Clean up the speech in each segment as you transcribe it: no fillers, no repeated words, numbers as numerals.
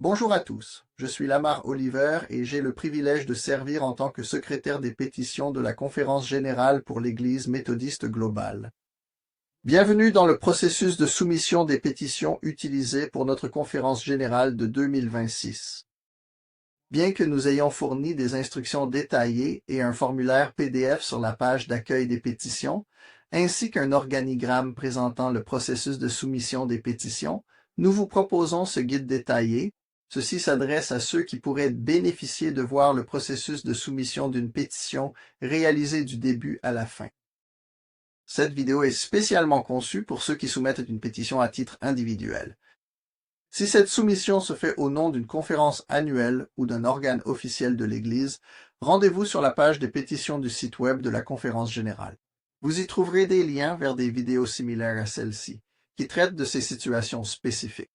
Bonjour à tous, je suis Lamar Oliver et j'ai le privilège de servir en tant que secrétaire des pétitions de la Conférence générale pour l'Église méthodiste globale. Bienvenue dans le processus de soumission des pétitions utilisé pour notre conférence générale de 2026. Bien que nous ayons fourni des instructions détaillées et un formulaire PDF sur la page d'accueil des pétitions, ainsi qu'un organigramme présentant le processus de soumission des pétitions, nous vous proposons ce guide détaillé. Ceci s'adresse à ceux qui pourraient bénéficier de voir le processus de soumission d'une pétition réalisé du début à la fin. Cette vidéo est spécialement conçue pour ceux qui soumettent une pétition à titre individuel. Si cette soumission se fait au nom d'une conférence annuelle ou d'un organe officiel de l'Église, rendez-vous sur la page des pétitions du site web de la Conférence générale. Vous y trouverez des liens vers des vidéos similaires à celle-ci, qui traitent de ces situations spécifiques.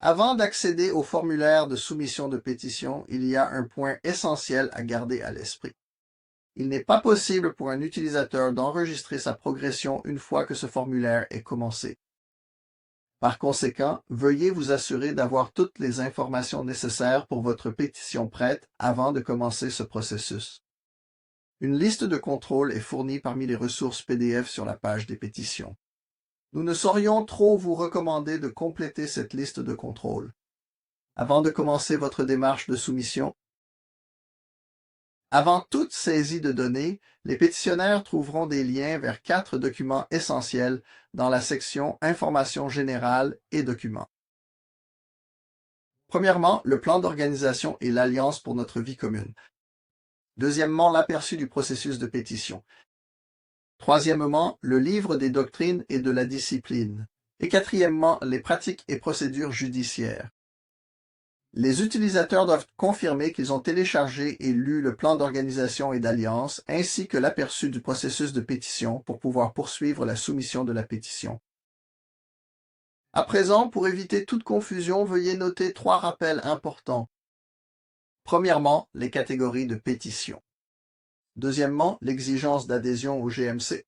Avant d'accéder au formulaire de soumission de pétition, il y a un point essentiel à garder à l'esprit. Il n'est pas possible pour un utilisateur d'enregistrer sa progression une fois que ce formulaire est commencé. Par conséquent, veuillez vous assurer d'avoir toutes les informations nécessaires pour votre pétition prête avant de commencer ce processus. Une liste de contrôle est fournie parmi les ressources PDF sur la page des pétitions. Nous ne saurions trop vous recommander de compléter cette liste de contrôle. Avant de commencer votre démarche de soumission, avant toute saisie de données, les pétitionnaires trouveront des liens vers 4 documents essentiels dans la section Informations générales et documents. Premièrement, le plan d'organisation et l'Alliance pour notre vie commune. Deuxièmement, l'aperçu du processus de pétition. Troisièmement, le livre des doctrines et de la discipline. Et quatrièmement, les pratiques et procédures judiciaires. Les utilisateurs doivent confirmer qu'ils ont téléchargé et lu le plan d'organisation et d'alliance ainsi que l'aperçu du processus de pétition pour pouvoir poursuivre la soumission de la pétition. À présent, pour éviter toute confusion, veuillez noter 3 rappels importants. Premièrement, les catégories de pétition. Deuxièmement, l'exigence d'adhésion au GMC.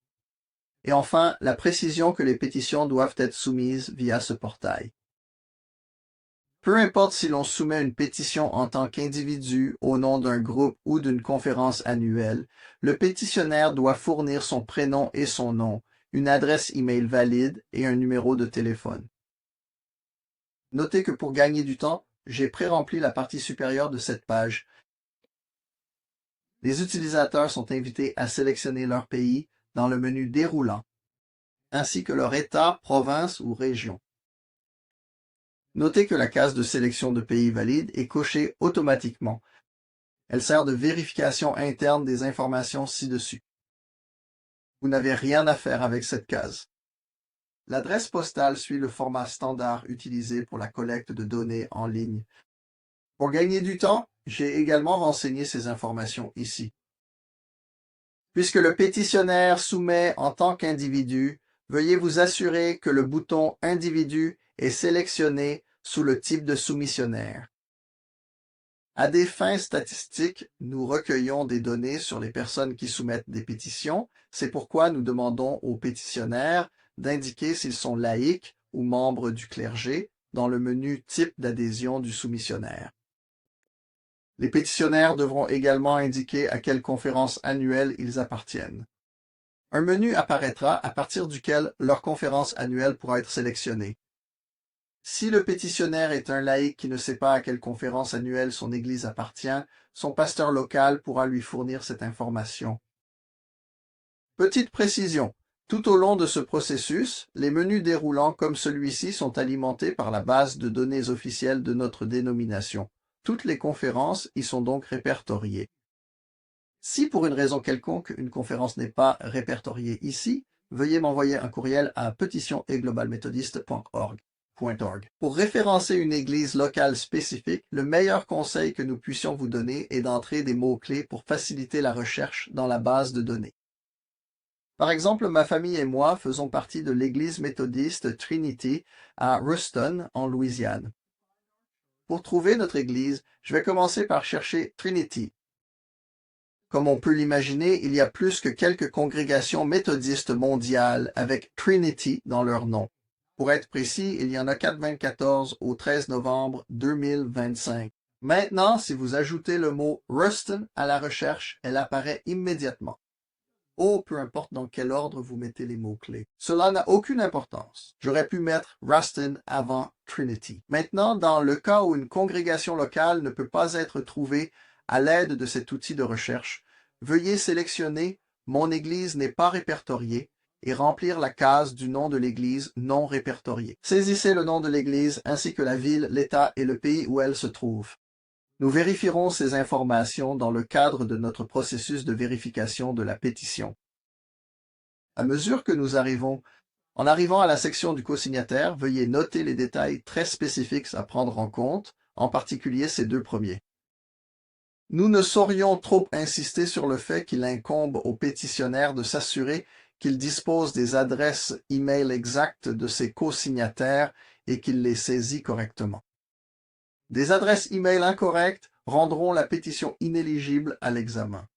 Et enfin, la précision que les pétitions doivent être soumises via ce portail. Peu importe si l'on soumet une pétition en tant qu'individu au nom d'un groupe ou d'une conférence annuelle, le pétitionnaire doit fournir son prénom et son nom, une adresse email valide et un numéro de téléphone. Notez que pour gagner du temps, j'ai pré-rempli la partie supérieure de cette page. Les utilisateurs sont invités à sélectionner leur pays dans le menu déroulant, ainsi que leur État, province ou région. Notez que la case de sélection de pays valide est cochée automatiquement. Elle sert de vérification interne des informations ci-dessus. Vous n'avez rien à faire avec cette case. L'adresse postale suit le format standard utilisé pour la collecte de données en ligne. Pour gagner du temps, j'ai également renseigné ces informations ici. Puisque le pétitionnaire soumet en tant qu'individu, veuillez vous assurer que le bouton « Individu » est sélectionné sous le type de soumissionnaire. À des fins statistiques, nous recueillons des données sur les personnes qui soumettent des pétitions. C'est pourquoi nous demandons aux pétitionnaires d'indiquer s'ils sont laïcs ou membres du clergé dans le menu « Type d'adhésion du soumissionnaire ». Les pétitionnaires devront également indiquer à quelle conférence annuelle ils appartiennent. Un menu apparaîtra à partir duquel leur conférence annuelle pourra être sélectionnée. Si le pétitionnaire est un laïc qui ne sait pas à quelle conférence annuelle son Église appartient, son pasteur local pourra lui fournir cette information. Petite précision, tout au long de ce processus, les menus déroulants comme celui-ci sont alimentés par la base de données officielle de notre dénomination. Toutes les conférences y sont donc répertoriées. Si pour une raison quelconque une conférence n'est pas répertoriée ici, veuillez m'envoyer un courriel à petition@globalmethodist.org. Pour référencer une église locale spécifique, le meilleur conseil que nous puissions vous donner est d'entrer des mots-clés pour faciliter la recherche dans la base de données. Par exemple, ma famille et moi faisons partie de l'église méthodiste Trinity à Ruston, en Louisiane. Pour trouver notre église, je vais commencer par chercher Trinity. Comme on peut l'imaginer, il y a plus que quelques congrégations méthodistes mondiales avec Trinity dans leur nom. Pour être précis, il y en a 424 au 13 novembre 2025. Maintenant, si vous ajoutez le mot Ruston à la recherche, elle apparaît immédiatement. Oh, peu importe dans quel ordre vous mettez les mots-clés. Cela n'a aucune importance. J'aurais pu mettre Ruston avant Trinity. Maintenant, dans le cas où une congrégation locale ne peut pas être trouvée à l'aide de cet outil de recherche, veuillez sélectionner Mon Église n'est pas répertoriée et remplir la case du nom de l'Église non répertoriée. Saisissez le nom de l'Église ainsi que la ville, l'État et le pays où elle se trouve. Nous vérifierons ces informations dans le cadre de notre processus de vérification de la pétition. À mesure que nous en arrivant à la section du co-signataire, veuillez noter les détails très spécifiques à prendre en compte, en particulier ces deux premiers. Nous ne saurions trop insister sur le fait qu'il incombe au pétitionnaire de s'assurer qu'il dispose des adresses e-mail exactes de ses co-signataires et qu'il les saisit correctement. Des adresses e-mail incorrectes rendront la pétition inéligible à l'examen.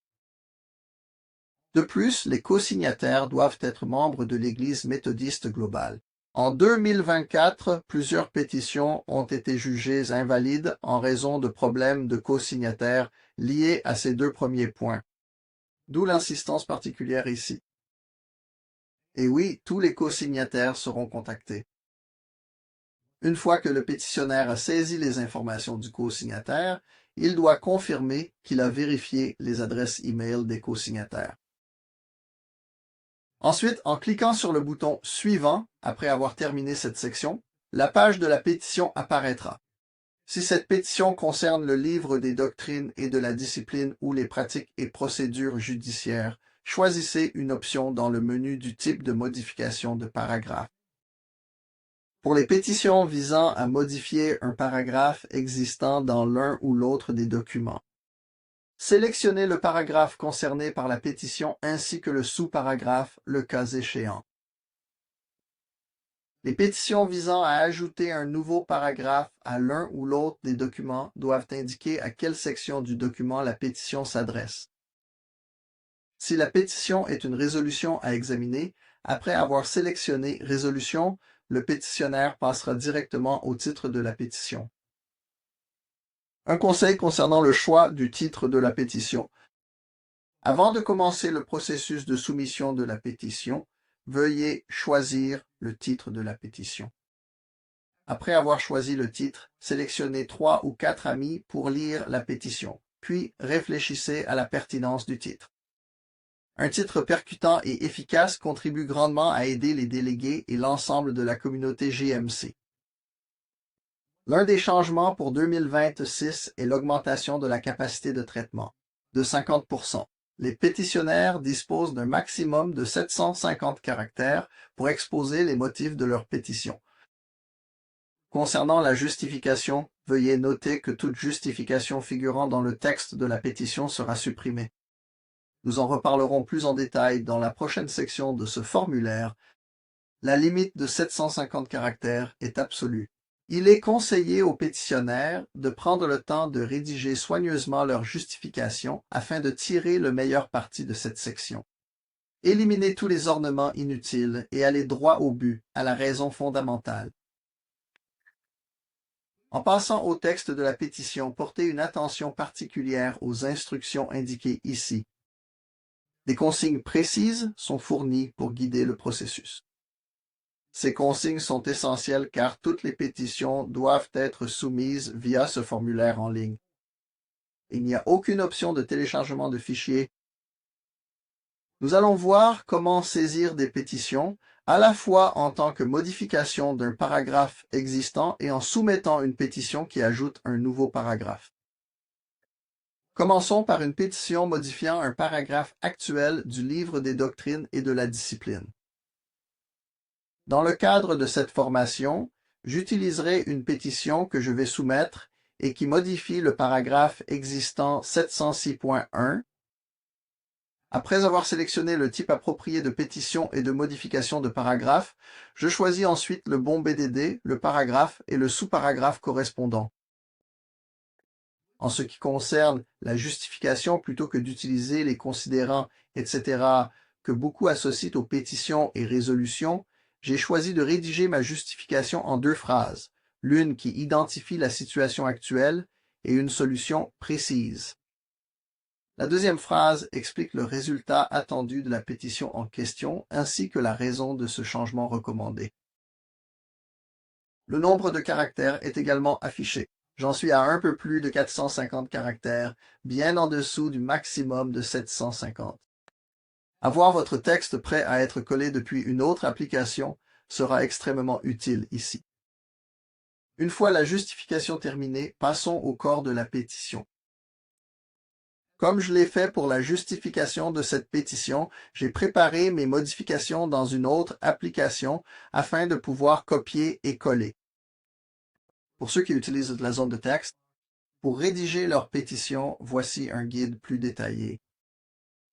De plus, les co-signataires doivent être membres de l'Église méthodiste globale. En 2024, plusieurs pétitions ont été jugées invalides en raison de problèmes de co-signataires liés à ces deux premiers points. D'où l'insistance particulière ici. Et oui, tous les co-signataires seront contactés. Une fois que le pétitionnaire a saisi les informations du co-signataire, il doit confirmer qu'il a vérifié les adresses e-mail des co-signataires. Ensuite, en cliquant sur le bouton « Suivant » après avoir terminé cette section, la page de la pétition apparaîtra. Si cette pétition concerne le livre des doctrines et de la discipline ou les pratiques et procédures judiciaires, choisissez une option dans le menu du type de modification de paragraphe. Pour les pétitions visant à modifier un paragraphe existant dans l'un ou l'autre des documents, sélectionnez le paragraphe concerné par la pétition ainsi que le sous-paragraphe, le cas échéant. Les pétitions visant à ajouter un nouveau paragraphe à l'un ou l'autre des documents doivent indiquer à quelle section du document la pétition s'adresse. Si la pétition est une résolution à examiner, après avoir sélectionné « Résolution », le pétitionnaire passera directement au titre de la pétition. Un conseil concernant le choix du titre de la pétition. Avant de commencer le processus de soumission de la pétition, veuillez choisir le titre de la pétition. Après avoir choisi le titre, sélectionnez 3 ou 4 amis pour lire la pétition, puis réfléchissez à la pertinence du titre. Un titre percutant et efficace contribue grandement à aider les délégués et l'ensemble de la communauté GMC. L'un des changements pour 2026 est l'augmentation de la capacité de traitement, de 50%. Les pétitionnaires disposent d'un maximum de 750 caractères pour exposer les motifs de leur pétition. Concernant la justification, veuillez noter que toute justification figurant dans le texte de la pétition sera supprimée. Nous en reparlerons plus en détail dans la prochaine section de ce formulaire. La limite de 750 caractères est absolue. Il est conseillé aux pétitionnaires de prendre le temps de rédiger soigneusement leur justification afin de tirer le meilleur parti de cette section. Éliminez tous les ornements inutiles et allez droit au but, à la raison fondamentale. En passant au texte de la pétition, portez une attention particulière aux instructions indiquées ici. Des consignes précises sont fournies pour guider le processus. Ces consignes sont essentielles car toutes les pétitions doivent être soumises via ce formulaire en ligne. Il n'y a aucune option de téléchargement de fichiers. Nous allons voir comment saisir des pétitions, à la fois en tant que modification d'un paragraphe existant et en soumettant une pétition qui ajoute un nouveau paragraphe. Commençons par une pétition modifiant un paragraphe actuel du livre des doctrines et de la discipline. Dans le cadre de cette formation, j'utiliserai une pétition que je vais soumettre et qui modifie le paragraphe existant 706.1. Après avoir sélectionné le type approprié de pétition et de modification de paragraphe, je choisis ensuite le bon BDD, le paragraphe et le sous-paragraphe correspondant. En ce qui concerne la justification, plutôt que d'utiliser les considérants, etc., que beaucoup associent aux pétitions et résolutions, j'ai choisi de rédiger ma justification en deux phrases, l'une qui identifie la situation actuelle et une solution précise. La deuxième phrase explique le résultat attendu de la pétition en question ainsi que la raison de ce changement recommandé. Le nombre de caractères est également affiché. J'en suis à un peu plus de 450 caractères, bien en dessous du maximum de 750. Avoir votre texte prêt à être collé depuis une autre application sera extrêmement utile ici. Une fois la justification terminée, passons au corps de la pétition. Comme je l'ai fait pour la justification de cette pétition, j'ai préparé mes modifications dans une autre application afin de pouvoir copier et coller. Pour ceux qui utilisent la zone de texte, pour rédiger leur pétition, voici un guide plus détaillé.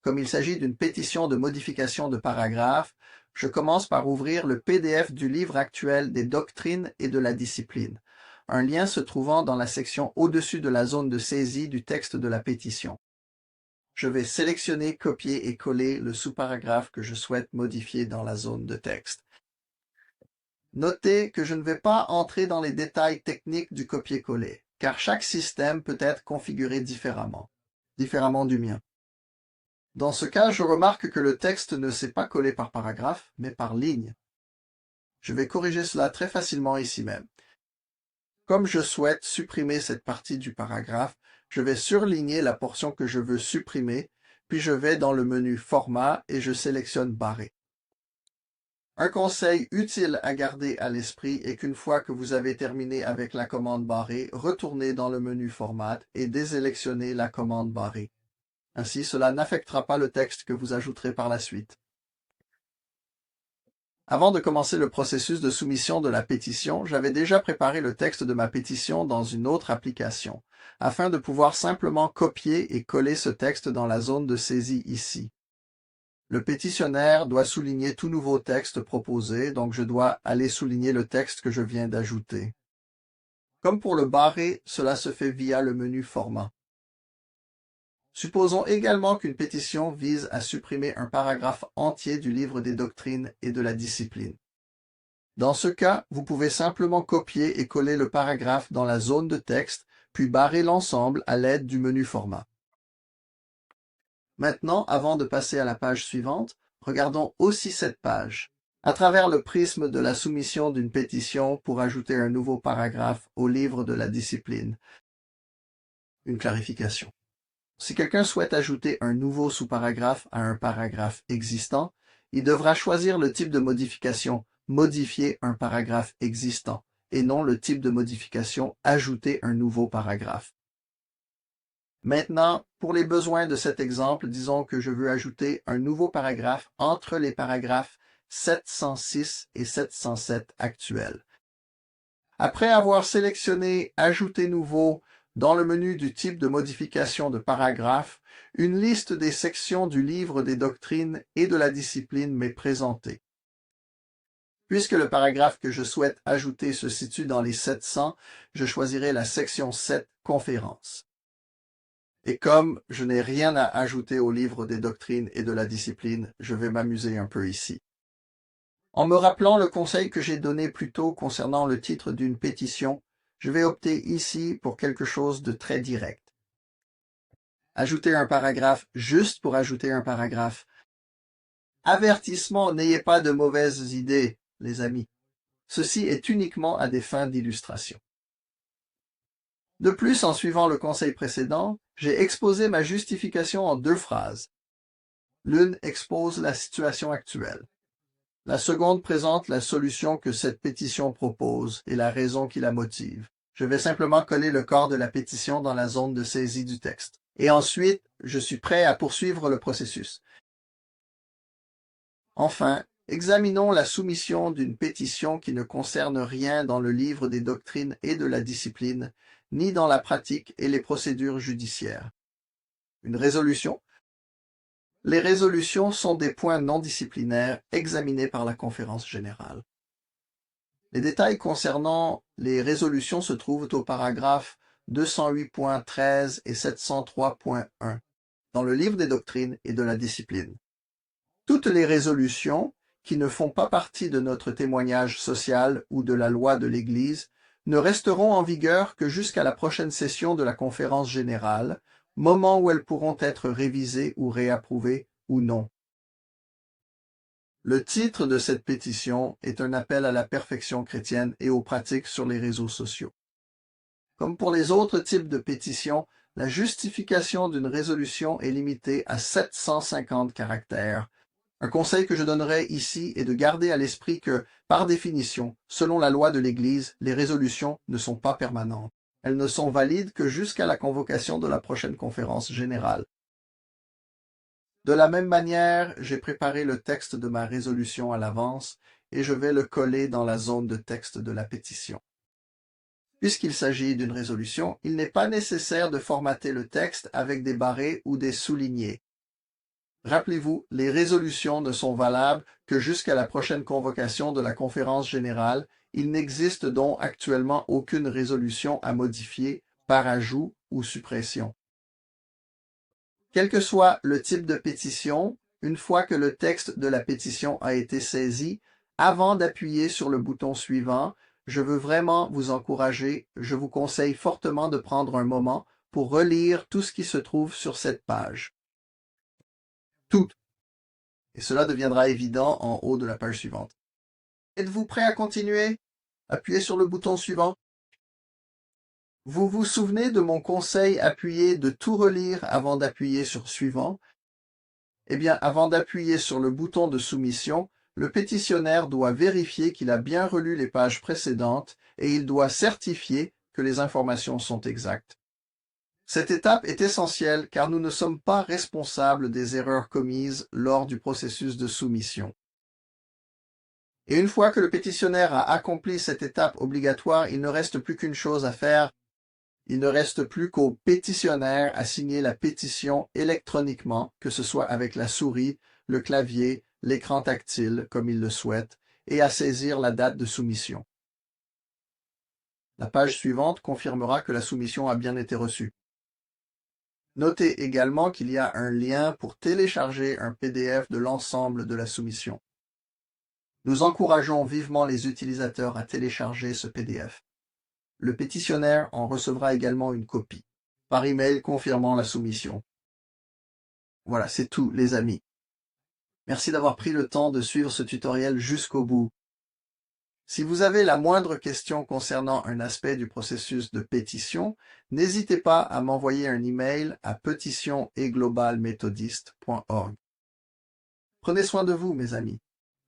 Comme il s'agit d'une pétition de modification de paragraphe, je commence par ouvrir le PDF du livre actuel des doctrines et de la discipline, un lien se trouvant dans la section au-dessus de la zone de saisie du texte de la pétition. Je vais sélectionner, copier et coller le sous-paragraphe que je souhaite modifier dans la zone de texte. Notez que je ne vais pas entrer dans les détails techniques du copier-coller, car chaque système peut être configuré différemment du mien. Dans ce cas, je remarque que le texte ne s'est pas collé par paragraphe, mais par ligne. Je vais corriger cela très facilement ici même. Comme je souhaite supprimer cette partie du paragraphe, je vais surligner la portion que je veux supprimer, puis je vais dans le menu Format et je sélectionne Barrer. Un conseil utile à garder à l'esprit est qu'une fois que vous avez terminé avec la commande barrée, retournez dans le menu Format et désélectionnez la commande barrée. Ainsi, cela n'affectera pas le texte que vous ajouterez par la suite. Avant de commencer le processus de soumission de la pétition, j'avais déjà préparé le texte de ma pétition dans une autre application, afin de pouvoir simplement copier et coller ce texte dans la zone de saisie ici. Le pétitionnaire doit souligner tout nouveau texte proposé, donc je dois aller souligner le texte que je viens d'ajouter. Comme pour le barrer, cela se fait via le menu Format. Supposons également qu'une pétition vise à supprimer un paragraphe entier du livre des doctrines et de la discipline. Dans ce cas, vous pouvez simplement copier et coller le paragraphe dans la zone de texte, puis barrer l'ensemble à l'aide du menu Format. Maintenant, avant de passer à la page suivante, regardons aussi cette page, à travers le prisme de la soumission d'une pétition pour ajouter un nouveau paragraphe au livre de la discipline. Une clarification. Si quelqu'un souhaite ajouter un nouveau sous-paragraphe à un paragraphe existant, il devra choisir le type de modification « Modifier un paragraphe existant » et non le type de modification « Ajouter un nouveau paragraphe ». Maintenant, pour les besoins de cet exemple, disons que je veux ajouter un nouveau paragraphe entre les paragraphes 706 et 707 actuels. Après avoir sélectionné « Ajouter nouveau » dans le menu du type de modification de paragraphe, une liste des sections du livre des doctrines et de la discipline m'est présentée. Puisque le paragraphe que je souhaite ajouter se situe dans les 700, je choisirai la section 7 Conférences. Et comme je n'ai rien à ajouter au livre des doctrines et de la discipline, je vais m'amuser un peu ici. En me rappelant le conseil que j'ai donné plus tôt concernant le titre d'une pétition, je vais opter ici pour quelque chose de très direct. Ajouter un paragraphe juste pour ajouter un paragraphe. Avertissement, n'ayez pas de mauvaises idées, les amis. Ceci est uniquement à des fins d'illustration. De plus, en suivant le conseil précédent, j'ai exposé ma justification en deux phrases. L'une expose la situation actuelle. La seconde présente la solution que cette pétition propose et la raison qui la motive. Je vais simplement coller le corps de la pétition dans la zone de saisie du texte. Et ensuite, je suis prêt à poursuivre le processus. Enfin, examinons la soumission d'une pétition qui ne concerne rien dans le livre des doctrines et de la discipline, ni dans la pratique et les procédures judiciaires. Une résolution. Les résolutions sont des points non disciplinaires examinés par la conférence générale. Les détails concernant les résolutions se trouvent au paragraphe 208.13 et 703.1 dans le livre des doctrines et de la discipline. Toutes les résolutions qui ne font pas partie de notre témoignage social ou de la loi de l'Église ne resteront en vigueur que jusqu'à la prochaine session de la conférence générale, moment où elles pourront être révisées ou réapprouvées ou non. Le titre de cette pétition est un appel à la perfection chrétienne et aux pratiques sur les réseaux sociaux. Comme pour les autres types de pétitions, la justification d'une résolution est limitée à 750 caractères. Un conseil que je donnerai ici est de garder à l'esprit que, par définition, selon la loi de l'Église, les résolutions ne sont pas permanentes. Elles ne sont valides que jusqu'à la convocation de la prochaine conférence générale. De la même manière, j'ai préparé le texte de ma résolution à l'avance et je vais le coller dans la zone de texte de la pétition. Puisqu'il s'agit d'une résolution, il n'est pas nécessaire de formater le texte avec des barrés ou des soulignés. Rappelez-vous, les résolutions ne sont valables que jusqu'à la prochaine convocation de la conférence générale. Il n'existe donc actuellement aucune résolution à modifier par ajout ou suppression. Quel que soit le type de pétition, une fois que le texte de la pétition a été saisi, avant d'appuyer sur le bouton suivant, je veux vraiment vous encourager, je vous conseille fortement de prendre un moment pour relire tout ce qui se trouve sur cette page. Tout. Et cela deviendra évident en haut de la page suivante. Êtes-vous prêt à continuer? Appuyez sur le bouton suivant. Vous vous souvenez de mon conseil appuyé de tout relire avant d'appuyer sur suivant? Eh bien, avant d'appuyer sur le bouton de soumission, le pétitionnaire doit vérifier qu'il a bien relu les pages précédentes et il doit certifier que les informations sont exactes. Cette étape est essentielle car nous ne sommes pas responsables des erreurs commises lors du processus de soumission. Et une fois que le pétitionnaire a accompli cette étape obligatoire, il ne reste plus qu'une chose à faire. Il ne reste plus qu'au pétitionnaire à signer la pétition électroniquement, que ce soit avec la souris, le clavier, l'écran tactile, comme il le souhaite, et à saisir la date de soumission. La page suivante confirmera que la soumission a bien été reçue. Notez également qu'il y a un lien pour télécharger un PDF de l'ensemble de la soumission. Nous encourageons vivement les utilisateurs à télécharger ce PDF. Le pétitionnaire en recevra également une copie, par email confirmant la soumission. Voilà, c'est tout, les amis. Merci d'avoir pris le temps de suivre ce tutoriel jusqu'au bout. Si vous avez la moindre question concernant un aspect du processus de pétition, n'hésitez pas à m'envoyer un email à petition-et-global-méthodiste.org. Prenez soin de vous, mes amis.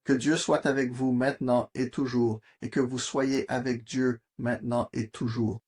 Que Dieu soit avec vous maintenant et toujours, et que vous soyez avec Dieu maintenant et toujours.